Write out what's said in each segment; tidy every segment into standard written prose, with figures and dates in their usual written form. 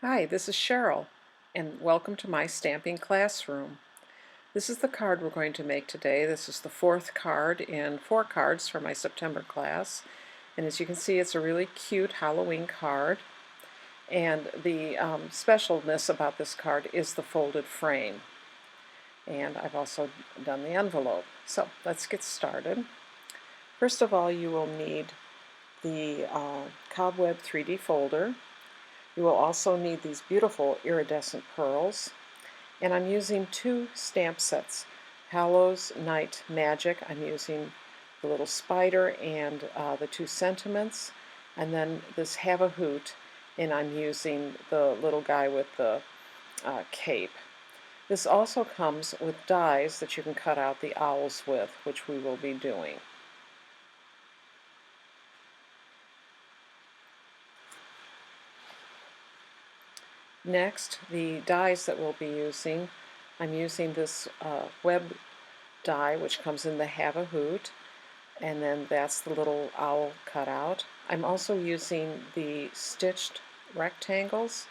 Hi, this is Cheryl, and welcome to my stamping classroom. This is the card we're going to make today. This is the fourth card in 4 cards for my September class. And as you can see, it's a really cute Halloween card. And the specialness about this card is the folded frame. And I've also done the envelope. So let's get started. First of all, you will need the Cobweb 3D folder. You will also need these beautiful iridescent pearls. And I'm using 2 stamp sets. Hallows Night Magic, I'm using the little spider and the 2 sentiments. And then this Have a Hoot, and I'm using the little guy with the cape. This also comes with dies that you can cut out the owls with, which we will be doing. Next, the dies that we'll be using, I'm using this web die, which comes in the Have a Hoot, and then that's the little owl cutout. I'm also using the stitched rectangles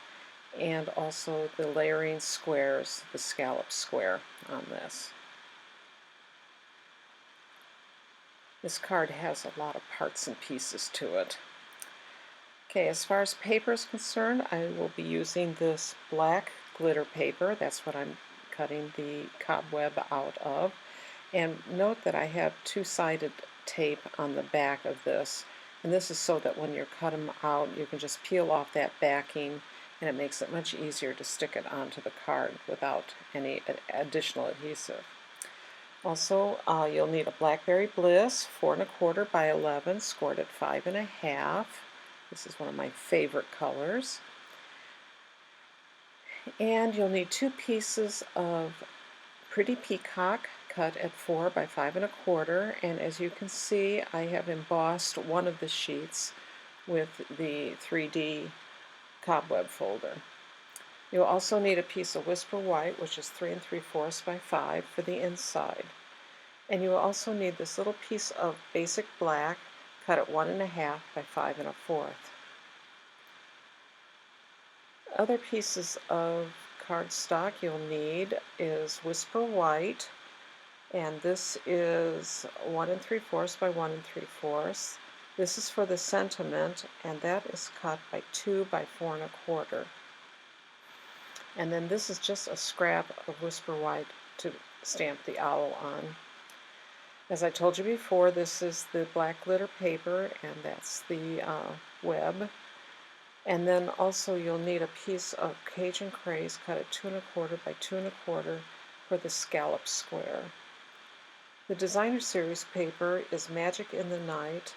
and also the layering squares, the scallop square on this. This card has a lot of parts and pieces to it. Okay, as far as paper is concerned, I will be using this black glitter paper. That's what I'm cutting the cobweb out of. And note that I have 2-sided tape on the back of this. And this is so that when you cut them out, you can just peel off that backing, and it makes it much easier to stick it onto the card without any additional adhesive. Also, you'll need a Blackberry Bliss 4 1/4 by 11, scored at 5 1/2. This is one of my favorite colors. And you'll need 2 pieces of Pretty Peacock cut at 4 by 5 1/4, and as you can see, I have embossed one of the sheets with the 3D cobweb folder. You'll also need a piece of Whisper White, which is 3 3/4 by 5 for the inside. And you will also need this little piece of basic black cut at 1 1/2 by 5 1/4. Other pieces of cardstock you'll need is Whisper White, and this is 1 3/4 by 1 3/4. This is for the sentiment, and that is cut by 2 by 4 1/4. And then this is just a scrap of Whisper White to stamp the owl on. As I told you before, this is the black glitter paper, and that's the web. And then also you'll need a piece of Cajun Craze cut at 2 1/4 by 2 1/4 for the scallop square. The designer series paper is Magic in the Night,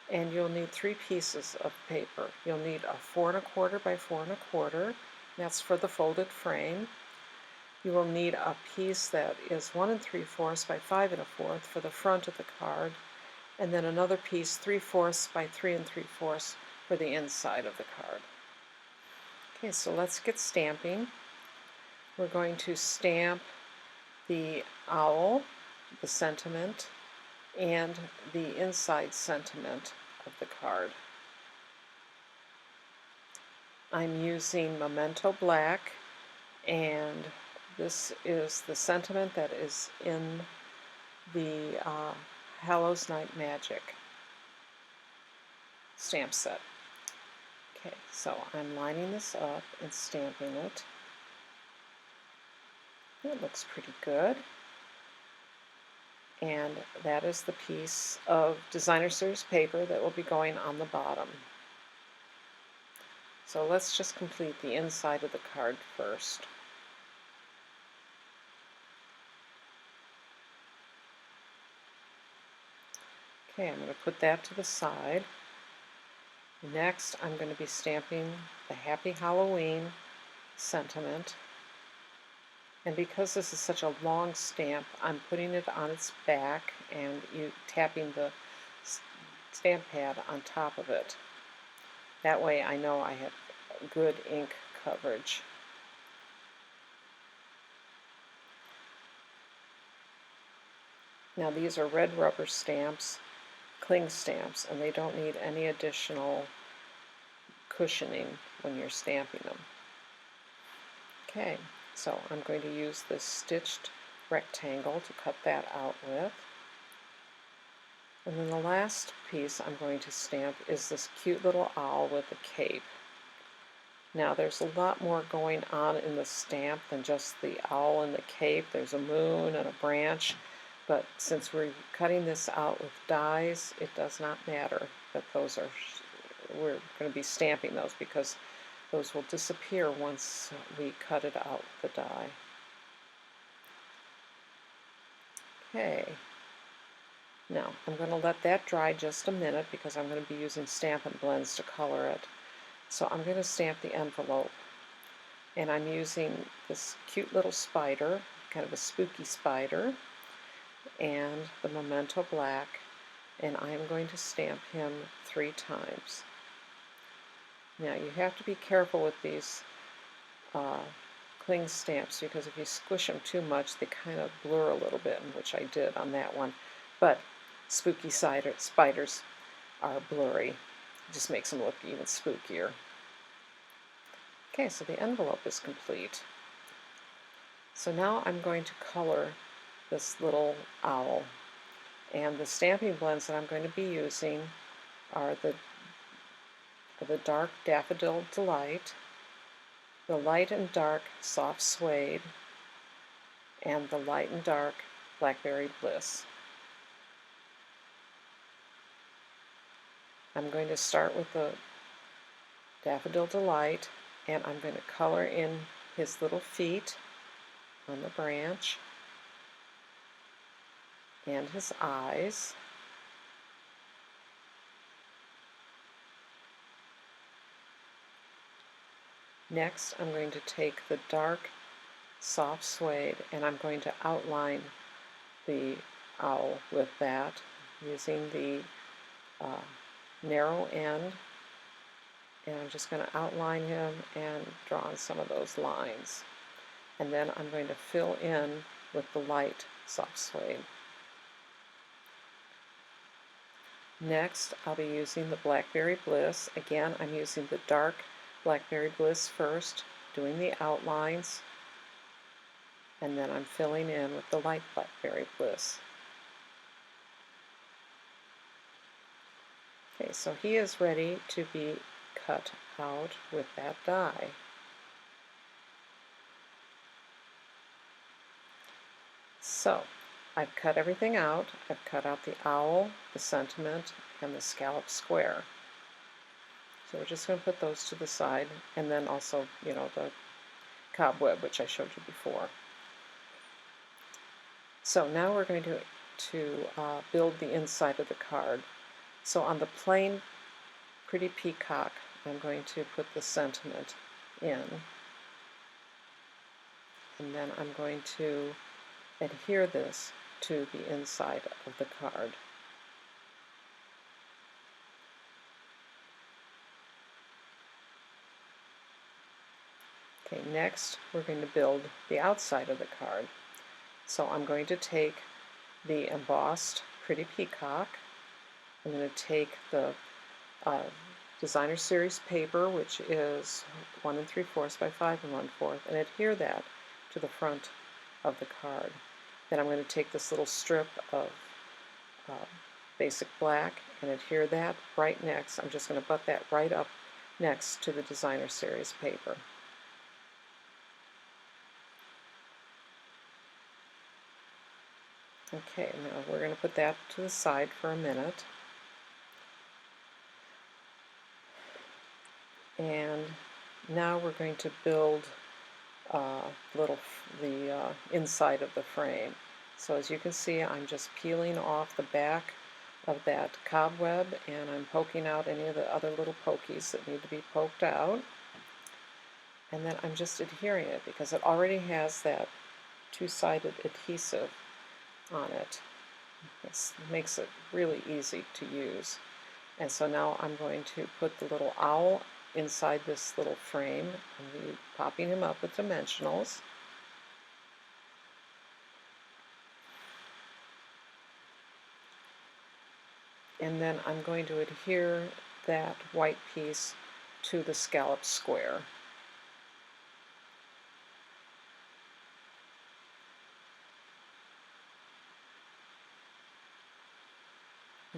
and you'll need 3 pieces of paper. You'll need a 4 1/4 by 4 1/4, that's for the folded frame. You will need a piece that is 1 3/4 by 5 1/4 for the front of the card, and then another piece 3/4 by 3 3/4 for the inside of the card. Okay, so let's get stamping. We're going to stamp the owl, the sentiment, and the inside sentiment of the card. I'm using Memento Black, and this is the sentiment that is in the Hallows Night Magic stamp set. Okay, so I'm lining this up and stamping it. It looks pretty good. And that is the piece of designer series paper that will be going on the bottom. So let's just complete the inside of the card first. Okay, I'm going to put that to the side. Next, I'm going to be stamping the Happy Halloween sentiment. And because this is such a long stamp, I'm putting it on its back and tapping the stamp pad on top of it. That way I know I have good ink coverage. Now these are red rubber stamps, cling stamps, and they don't need any additional cushioning when you're stamping them. Okay, so I'm going to use this stitched rectangle to cut that out with. And then the last piece I'm going to stamp is this cute little owl with a cape. Now there's a lot more going on in the stamp than just the owl and the cape. There's a moon and a branch, but since we're cutting this out with dies, it does not matter that we're going to be stamping those because those will disappear once we cut it out with the die. Okay, now I'm going to let that dry just a minute because I'm going to be using Stampin' Blends to color it. So I'm going to stamp the envelope, and I'm using this cute little spider, kind of a spooky spider, and the Memento Black, and I am going to stamp him 3 times. Now you have to be careful with these cling stamps because if you squish them too much they kind of blur a little bit, which I did on that one, but spooky spiders are blurry. It just makes them look even spookier. Okay, so the envelope is complete. So now I'm going to color this little owl, and the stamping blends that I'm going to be using are the dark Daffodil Delight, the light and dark Soft Suede, and the light and dark Blackberry Bliss. I'm going to start with the Daffodil Delight, and I'm going to color in his little feet on the branch and his eyes. Next, I'm going to take the dark Soft Suede and I'm going to outline the owl with that using the narrow end, and I'm just going to outline him and draw on some of those lines. And then I'm going to fill in with the light Soft Suede. Next, I'll be using the Blackberry Bliss. Again, I'm using the dark Blackberry Bliss first, doing the outlines, and then I'm filling in with the light Blackberry Bliss. Okay, so he is ready to be cut out with that die. So, I've cut everything out. I've cut out the owl, the sentiment, and the scallop square. So we're just going to put those to the side, and then also, you know, the cobweb, which I showed you before. So now we're going to build the inside of the card. So on the plain Pretty Peacock, I'm going to put the sentiment in, and then I'm going to adhere this to the inside of the card. Okay, next we're going to build the outside of the card. So I'm going to take the embossed Pretty Peacock. I'm going to take the Designer Series paper, which is 1 3/4 by 5 1/4, and adhere that to the front of the card. Then I'm going to take this little strip of basic black and adhere that right next. I'm just going to butt that right up next to the Designer Series paper. Okay, now we're going to put that to the side for a minute. And now we're going to build the inside of the frame. So as you can see, I'm just peeling off the back of that cobweb, and I'm poking out any of the other little pokies that need to be poked out. And then I'm just adhering it because it already has that two-sided adhesive on it. This makes it really easy to use. And so now I'm going to put the little owl inside this little frame. I'm popping him up with dimensionals. And then I'm going to adhere that white piece to the scallop square.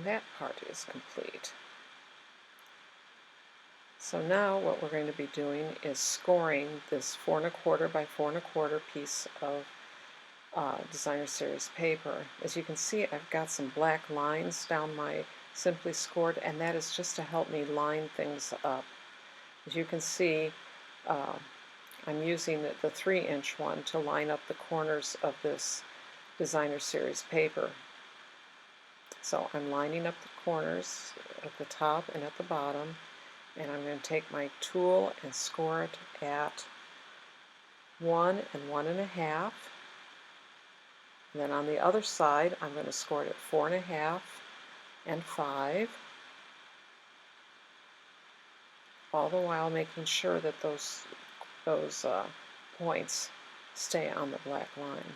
that part is complete. So now what we're going to be doing is scoring this 4 1/4 by 4 1/4 piece of designer series paper. As you can see, I've got some black lines down my Simply Scored, and that is just to help me line things up. As you can see, uh, I'm using the 3-inch one to line up the corners of this designer series paper. So I'm lining up the corners at the top and at the bottom, and I'm going to take my tool and score it at 1 and 1 1/2. And then on the other side, I'm going to score it at 4 1/2 and 5, all the while making sure that those points stay on the black line.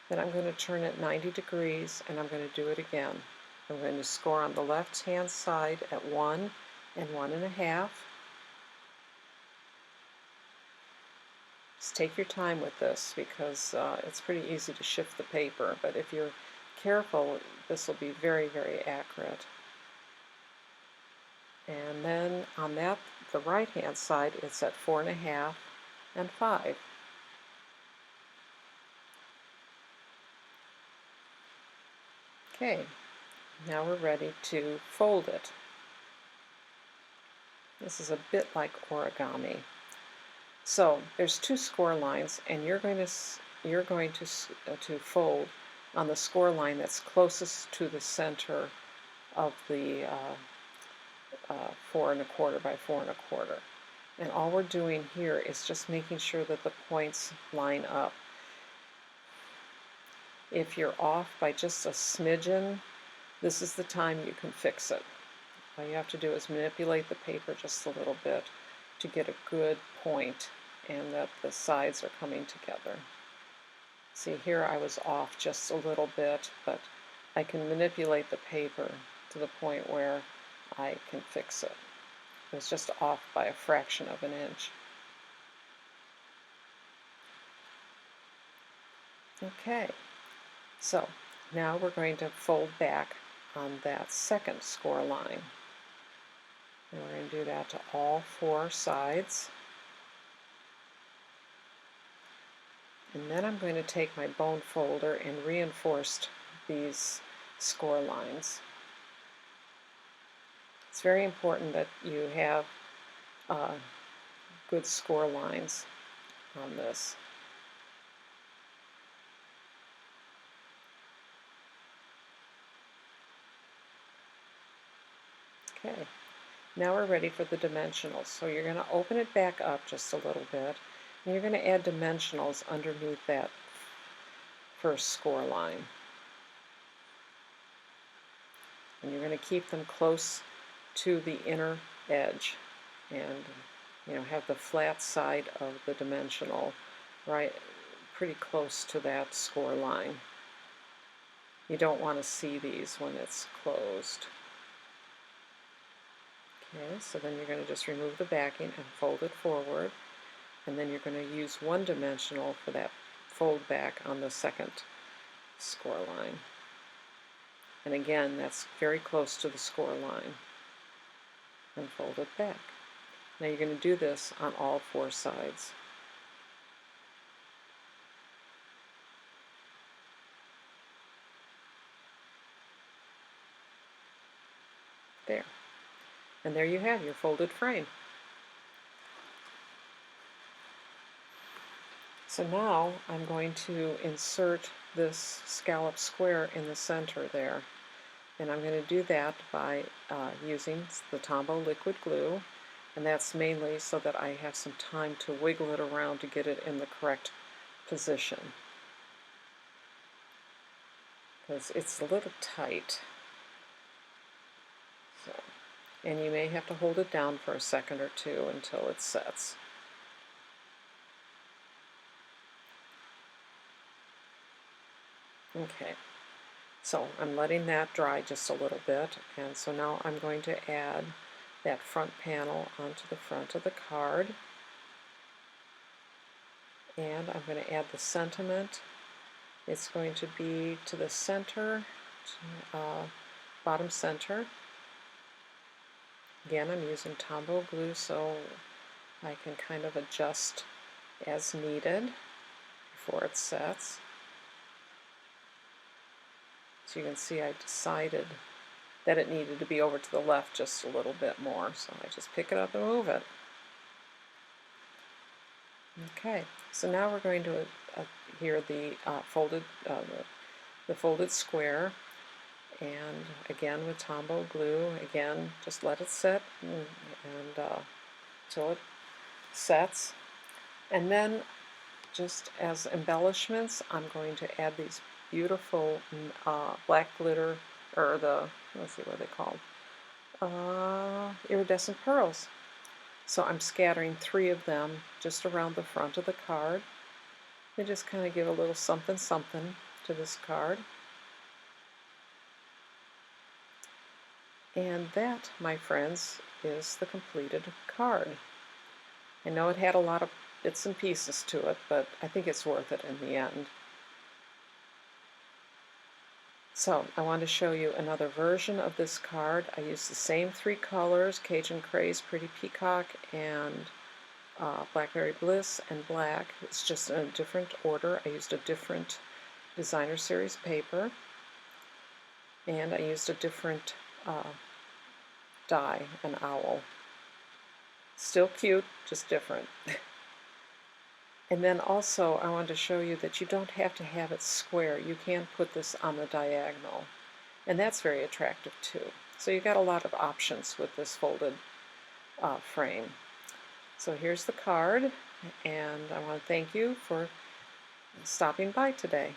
Then I'm going to turn it 90 degrees, and I'm going to do it again. I'm going to score on the left-hand side at 1 and 1 1/2. Just take your time with this because it's pretty easy to shift the paper, but if you're careful, this will be very, very accurate. And then on the right-hand side, it's at 4 1/2 and 5. Okay, now we're ready to fold it. This is a bit like origami. So there's 2 score lines, and you're going to fold on the score line that's closest to the center of the 4 1/4 by 4 1/4. And all we're doing here is just making sure that the points line up. If you're off by just a smidgen, this is the time you can fix it. All you have to do is manipulate the paper just a little bit to get a good point and that the sides are coming together. See, here I was off just a little bit, but I can manipulate the paper to the point where I can fix it. It was just off by a fraction of an inch. Okay, so now we're going to fold back on that second score line. And we're going to do that to all 4 sides. And then I'm going to take my bone folder and reinforce these score lines. It's very important that you have good score lines on this. Okay, now we're ready for the dimensionals. So you're going to open it back up just a little bit, and you're going to add dimensionals underneath that first score line. And you're going to keep them close to the inner edge, and have the flat side of the dimensional right pretty close to that score line. You don't want to see these when it's closed. Okay, so then you're going to just remove the backing and fold it forward, and then you're going to use one dimensional for that fold back on the second score line. And again, that's very close to the score line. And fold it back. Now you're going to do this on all 4 sides. There. And there you have your folded frame. So now I'm going to insert this scallop square in the center there. And I'm going to do that by using the Tombow liquid glue, and that's mainly so that I have some time to wiggle it around to get it in the correct position, because it's a little tight. So, and you may have to hold it down for a second or two until it sets. Okay. So I'm letting that dry just a little bit, and so now I'm going to add that front panel onto the front of the card, and I'm going to add the sentiment. It's going to be to the center, bottom center. Again, I'm using Tombow glue so I can kind of adjust as needed before it sets. So you can see I decided that it needed to be over to the left just a little bit more, so I just pick it up and move it. Okay, so now we're going to adhere the folded square, and again with Tombow glue. Again, just let it sit till it sets, and then just as embellishments, I'm going to add these beautiful black glitter, or let's see what they're called, iridescent pearls. So I'm scattering 3 of them just around the front of the card. They just kind of give a little something something to this card. And that, my friends, is the completed card. I know it had a lot of bits and pieces to it, but I think it's worth it in the end. So I want to show you another version of this card. I used the same 3 colors, Cajun Craze, Pretty Peacock, and Blackberry Bliss, and black. It's just in a different order. I used a different designer series paper, and I used a different die, an owl. Still cute, just different. And then also I wanted to show you that you don't have to have it square. You can put this on the diagonal, and that's very attractive too. So you got a lot of options with this folded frame. So here's the card, and I want to thank you for stopping by today.